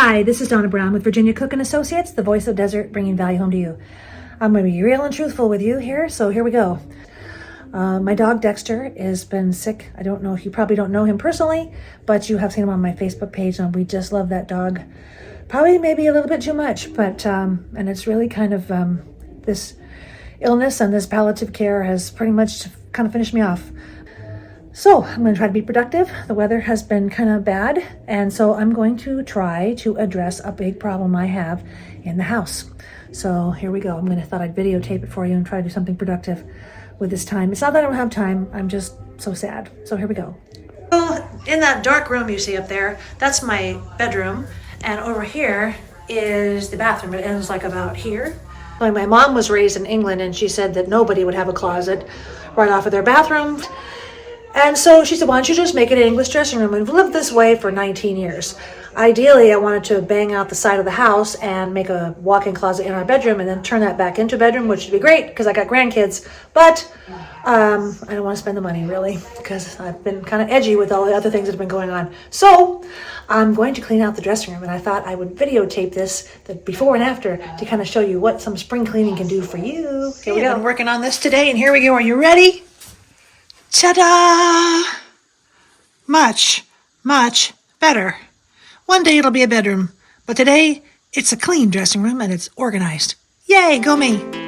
Hi, this is Donna Brown with Virginia Cook and Associates, the voice of desert, bringing value home to you. I'm going to be real and truthful with you here, so here we go. My dog Dexter has been sick. I don't know, you probably don't know him personally, but you have seen him on my Facebook page, and we just love that dog. Probably maybe a little bit too much, but, and it's really kind of, this illness and this palliative care has pretty much kind of finished me off. So I'm going to try to be productive. The weather has been kind of bad, and so I'm going to try to address a big problem I have in the house. So here we go. Thought I'd videotape it for you and try to do something productive with this time. It's not that I don't have time. I'm just so sad. So here we go. So in that dark room you see up there, that's my bedroom, and over here is the bathroom. It ends like about here. Like, my mom was raised in England, and she said that nobody would have a closet right off of their bathroom. And so she said, why don't you just make it an English dressing room? And we've lived this way for 19 years. Ideally, I wanted to bang out the side of the house and make a walk-in closet in our bedroom and then turn that back into a bedroom, which would be great because I got grandkids. But I don't want to spend the money, really, because I've been kind of edgy with all the other things that have been going on. So I'm going to clean out the dressing room, and I thought I would videotape this, the before and after, to kind of show you what some spring cleaning can do for you. Here we go. I've been working on this today, and here we go. Are you ready? Ta-da! Much, much better. One day it'll be a bedroom, but today it's a clean dressing room and it's organized. Yay, go me!